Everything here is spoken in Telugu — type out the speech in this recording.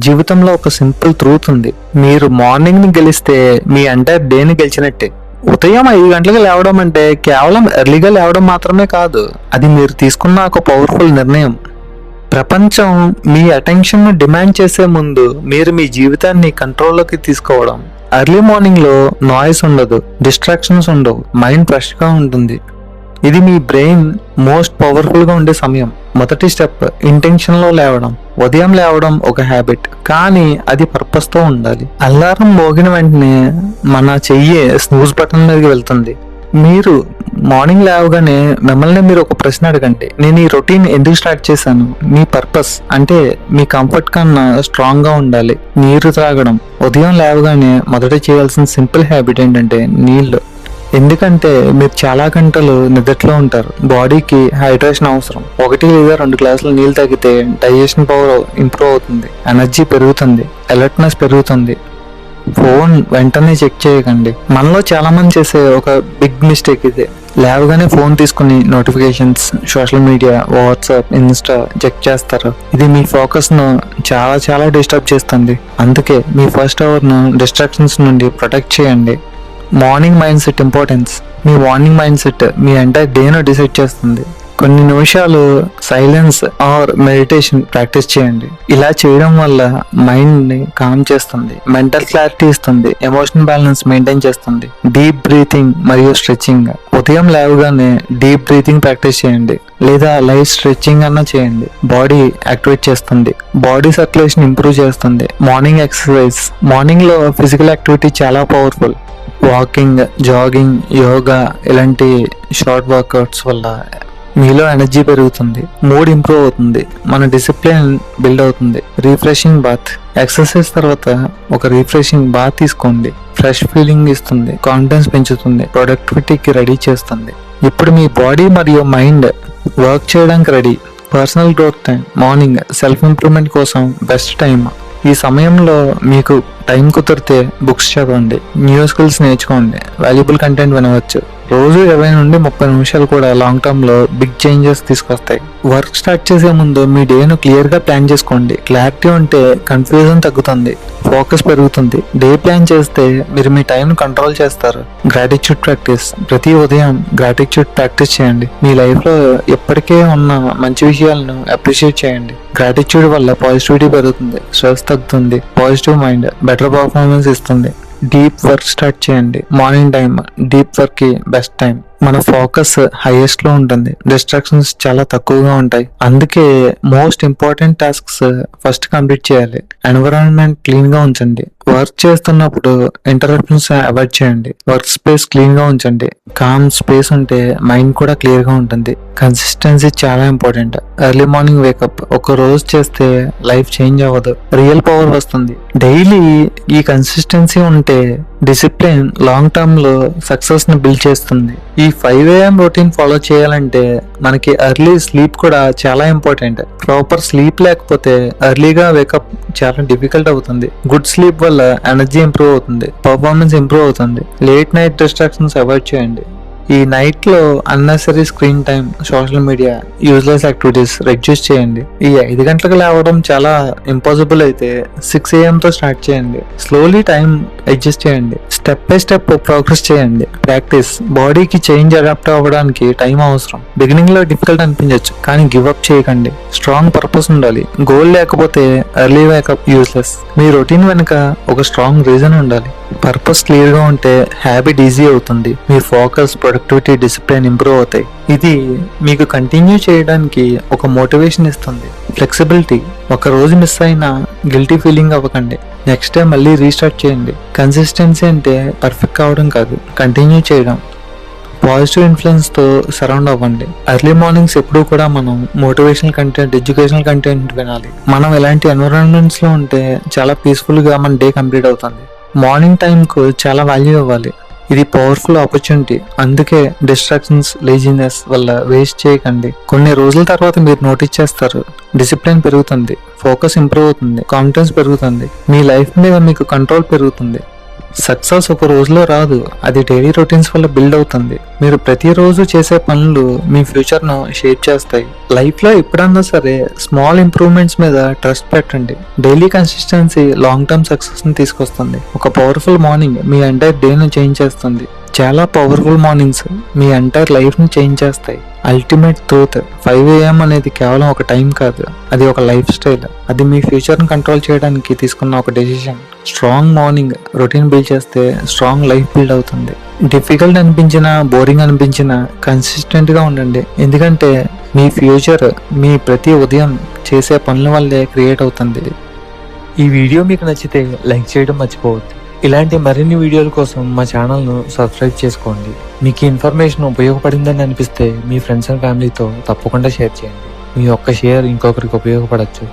జీవితంలో ఒక సింపుల్ ట్రూత్ ఉంది. మీరు మార్నింగ్ ని గెలిస్తే మీ ఎంటైర్ డే ని గెలిచినట్టే. ఉదయం 5 గంటలకు లేవడం అంటే కేవలం ఎర్లీగా లేవడం మాత్రమే కాదు, అది మీరు తీసుకున్న ఒక పవర్ఫుల్ నిర్ణయం. ప్రపంచం మీ అటెన్షన్ ను డిమాండ్ చేసే ముందు మీరు మీ జీవితాన్ని కంట్రోల్లోకి తీసుకోవడం. ఎర్లీ మార్నింగ్ లో నాయిస్ ఉండదు, డిస్ట్రాక్షన్స్ ఉండవు, మైండ్ ఫ్రెష్ గా ఉంటుంది. ఇది మీ బ్రెయిన్ మోస్ట్ పవర్ఫుల్ గా ఉండే సమయం. మొదటి స్టెప్ ఇంటెన్షన్ లో లేవడం. ఉదయం లేవడం ఒక హ్యాబిట్, కానీ అది పర్పస్ తో ఉండాలి. అలారం మోగిన వెంటనే మన చెయ్యి స్నూజ్ బటన్ మీదకి వెళ్తుంది. మీరు మార్నింగ్ లేవగానే మిమ్మల్ని మీరు ఒక ప్రశ్న అడగండి, నేను ఈ రొటీన్ ఎందుకు స్టార్ట్ చేశాను? మీ పర్పస్ అంటే మీ కంఫర్ట్ కన్నా స్ట్రాంగ్ గా ఉండాలి. నీరు త్రాగడం. ఉదయం లేవగానే మొదట చేయాల్సిన సింపుల్ హ్యాబిట్ ఏంటంటే నీళ్లు. ఎందుకంటే మీరు చాలా గంటలు నిద్రలో ఉంటారు. బాడీకి హైడ్రేషన్ అవసరం. 1 లేదా 2 గ్లాసులు నీళ్ళు తాగితే డైజెషన్ పవర్ ఇంప్రూవ్ అవుతుంది, ఎనర్జీ పెరుగుతుంది, అలర్ట్నెస్ పెరుగుతుంది. ఫోన్ వెంటనే చెక్ చేయకండి. మనలో చాలా మంది చేసే ఒక బిగ్ మిస్టేక్ ఇదే. లేవగానే ఫోన్ తీసుకుని notifications, social media, WhatsApp, Insta check చేస్తారు. ఇది మీ ఫోకస్ ను చాలా చాలా డిస్టర్బ్ చేస్తుంది. అందుకే మీ ఫస్ట్ అవర్ ను డిస్ట్రాక్షన్స్ నుండి ప్రొటెక్ట్ చేయండి. Morning mindset importance. మీ మార్నింగ్ మైండ్ సెట్ మీ ఎంటైర్ డేను డిసైడ్ చేస్తుంది. కొన్ని నిమిషాలు సైలెన్స్ ఆర్ మెడిటేషన్ ప్రాక్టీస్ చేయండి. ఇలా చేయడం వల్ల మైండ్ ని కామ్ చేస్తుంది, మెంటల్ క్లారిటీ ఇస్తుంది, ఎమోషనల్ బ్యాలెన్స్ మెయింటైన్ చేస్తుంది. డీప్ బ్రీతింగ్ మరియు స్ట్రెచింగ్. ఉదయం లేవగానే డీప్ బ్రీతింగ్ ప్రాక్టీస్ చేయండి, లేదా లైట్ స్ట్రెచింగ్ అన్నా చేయండి. బాడీ యాక్టివేట్ చేస్తుంది, బాడీ సర్క్యులేషన్ ఇంప్రూవ్ చేస్తుంది. Morning exercise. మార్నింగ్ లో ఫిజికల్ యాక్టివిటీ చాలా పవర్ఫుల్. వాకింగ్, జాగింగ్, యోగా ఇలాంటి షార్ట్ వర్కౌట్స్ వల్ల మీలో ఎనర్జీ పెరుగుతుంది, మూడ్ ఇంప్రూవ్ అవుతుంది, మన డిసిప్లిన్ బిల్డ్ అవుతుంది. Refreshing bath. ఎక్సర్సైజ్ తర్వాత ఒక రిఫ్రెషింగ్ బాత్ తీసుకోండి. ఫ్రెష్ ఫీలింగ్ ఇస్తుంది, కాన్ఫిడెన్స్ పెంచుతుంది, ప్రొడక్టివిటీకి రెడీ చేస్తుంది. ఇప్పుడు మీ బాడీ మరియు మైండ్ వర్క్ చేయడానికి ready. Personal growth time. Morning self improvement కోసం బెస్ట్ టైం. ఈ సమయంలో మీకు టైం కుదిరితే బుక్స్ చదవండి, న్యూ స్కిల్స్ నేర్చుకోండి, వాల్యుబుల్ కంటెంట్ వినవచ్చు. రోజు 20 నుండి 30 నిమిషాలు కూడా లాంగ్ టర్మ్ లో బిగ్ చేంజెస్ తీసుకొస్తాయి. వర్క్ స్టార్ట్ చేసే ముందు మీ డేను క్లియర్ గా ప్లాన్ చేసుకోండి. క్లారిటీ ఉంటే కన్ఫ్యూజన్ తగ్గుతుంది, ఫోకస్ పెరుగుతుంది. డే ప్లాన్ చేస్తే మీరు మీ టైం కంట్రోల్ చేస్తారు. Gratitude practice. ప్రతి ఉదయం గ్రాటిట్యూడ్ ప్రాక్టీస్ చేయండి. మీ లైఫ్ లో ఎప్పటికే ఉన్న మంచి విషయాలను అప్రిషియేట్ చేయండి. గ్రాటిట్యూడ్ వల్ల పాజిటివిటీ పెరుగుతుంది, స్ట్రెస్ తగ్గుతుంది, పాజిటివ్ మైండ్ బెటర్ పర్ఫార్మెన్స్ ఇస్తుంది. డీప్ వర్క్ స్టార్ట్ చేయండి. మార్నింగ్ టైం డీప్ వర్క్ కి బెస్ట్ టైం. మన ఫోకస్ హైయెస్ట్ లో ఉంటుంది, డిస్ట్రాక్షన్స్ చాలా తక్కువగా ఉంటాయి. అందుకే most important tasks first complete చేయాలి. ఎన్విరాన్మెంట్ క్లీన్ గా ఉంచండి. వర్క్ చేస్తున్నప్పుడు ఇంటరప్షన్స్ అవాయిడ్ చేయండి. వర్క్ స్పేస్ క్లీన్ గా ఉంచండి. కామ్ స్పేస్ ఉంటే మైండ్ కూడా క్లియర్ గా ఉంటుంది. కన్సిస్టెన్సీ చాలా ఇంపార్టెంట్. Early morning wake up. ఒక రోజు చేస్తే లైఫ్ చేంజ్ అవ్వదు, రియల్ పవర్ వస్తుంది. డైలీ ఈ కన్సిస్టెన్సీ ఉంటే డిసిప్లిన్ లాంగ్ టర్మ్ లో సక్సెస్ ని బిల్డ్ చేస్తుంది. ఈ 5 AM రొటీన్ ఫాలో చేయాలంటే మనకి ఎర్లీ స్లీప్ కూడా చాలా ఇంపార్టెంట్. ప్రాపర్ స్లీప్ లేకపోతే ఎర్లీగా వేకప్ చాలా డిఫికల్ట్ అవుతుంది. గుడ్ స్లీప్ వల్ల ఎనర్జీ ఇంప్రూవ్ అవుతుంది, పర్ఫార్మెన్స్ ఇంప్రూవ్ అవుతుంది. లేట్ నైట్ డిస్ట్రాక్షన్స్ అవాయిడ్ చేయండి. ఈ నైట్ లో unnecessary screen time, social media, useless activities reduce చేయండి. ఈ 5 గంటలకు లేవడం చాలా ఇంపాసిబుల్ అయితే 6 AM తో స్టార్ట్ చేయండి. స్లోలీ టైం అడ్జస్ట్ చేయండి. స్టెప్ బై స్టెప్ ప్రోగ్రెస్ చేయండి. ప్రాక్టీస్. బాడీకి చేంజ్ అడాప్ట్ అవ్వడానికి టైం అవసరం. బిగినింగ్ లో డిఫికల్ట్ అనిపించవచ్చు, కానీ గివ్ అప్ చేయకండి. స్ట్రాంగ్ పర్పస్ ఉండాలి. గోల్ లేకపోతే ఎర్లీ వేకప్ యూజ్లెస్. మీ రొటీన్ వెనుక ఒక స్ట్రాంగ్ రీజన్ ఉండాలి. పర్పస్ క్లియర్ గా ఉంటే హ్యాబిట్ ఈజీ అవుతుంది. మీ ఫోకస్, ప్రొడక్టివిటీ, డిసిప్లిన్ ఇంప్రూవ్ అవుతాయి. ఇది మీకు కంటిన్యూ చేయడానికి ఒక మోటివేషన్ ఇస్తుంది. ఫ్లెక్సిబిలిటీ. ఒక రోజు మిస్ అయినా గిల్టీ ఫీలింగ్ అవ్వకండి. నెక్స్ట్ డే మళ్ళీ రీస్టార్ట్ చేయండి. కన్సిస్టెన్సీ అంటే పర్ఫెక్ట్ కావడం కాదు, కంటిన్యూ చేయడం. పాజిటివ్ ఇన్ఫ్లుయెన్స్ తో సరౌండ్ అవ్వండి. ఎర్లీ మార్నింగ్స్ ఎప్పుడు కూడా మనం మోటివేషనల్ కంటెంట్, ఎడ్యుకేషనల్ కంటెంట్ వినాలి. మనం ఇలాంటి ఎన్విరాన్మెంట్స్ లో ఉంటే చాలా పీస్ఫుల్ గా మన డే కంప్లీట్ అవుతుంది. మార్నింగ్ టైం కు చాలా వాల్యూ ఇవ్వాలి. ఇది పవర్ఫుల్ ఆపర్చునిటీ. అందుకే డిస్ట్రాక్షన్స్, లేజినెస్ వల్ల వేస్ట్ చేయకండి. కొన్ని రోజుల తర్వాత మీరు నోటీస్ చేస్తారు, డిసిప్లిన్ పెరుగుతుంది, ఫోకస్ ఇంప్రూవ్ అవుతుంది, కాన్ఫిడెన్స్ పెరుగుతుంది, మీ లైఫ్ మీద మీకు కంట్రోల్ పెరుగుతుంది. సక్సెస్ ఒక రోజులో రాదు, అది డైలీ రొటీన్స్ వల్ల బిల్డ్ అవుతుంది. మీరు ప్రతిరోజు చేసే పనులు మీ ఫ్యూచర్ ను షేప్ చేస్తాయి. లైఫ్ లో ఎప్పుడన్నా సరే స్మాల్ ఇంప్రూవ్మెంట్స్ మీద ట్రస్ట్ పెట్టండి. Daily consistency long term success ని తీసుకొస్తుంది. ఒక పవర్ఫుల్ మార్నింగ్ మీ ఎంటైర్ డే ను చేంజ్ చేస్తుంది. చాలా పవర్ఫుల్ మార్నింగ్స్ మీ ఎంటైర్ లైఫ్ ని చేంజ్ చేస్తాయి. అల్టిమేట్ ట్రూత్, 5 AM అనేది కేవలం ఒక టైం కాదు, అది ఒక లైఫ్ స్టైల్. అది మీ ఫ్యూచర్ ని కంట్రోల్ చేయడానికి తీసుకున్న ఒక decision. Strong morning routine build చేస్తే స్ట్రాంగ్ లైఫ్ బిల్డ్ అవుతుంది. డిఫికల్ట్ అనిపించినా, బోరింగ్ అనిపించినా కన్సిస్టెంట్ గా ఉండండి. ఎందుకంటే మీ ఫ్యూచర్ మీ ప్రతి ఉదయం చేసే పనుల వల్లే క్రియేట్ అవుతుంది. ఈ వీడియో మీకు నచ్చితే లైక్ చేయడం మర్చిపోవద్దు. ఇలాంటి మరిన్ని వీడియోల కోసం మా ఛానల్ను సబ్స్క్రైబ్ చేసుకోండి. మీకు ఈ ఇన్ఫర్మేషన్ ఉపయోగపడిందని అనిపిస్తే మీ ఫ్రెండ్స్ అండ్ ఫ్యామిలీతో తప్పకుండా షేర్ చేయండి. మీ ఒక్క షేర్ ఇంకొకరికి ఉపయోగపడచ్చు.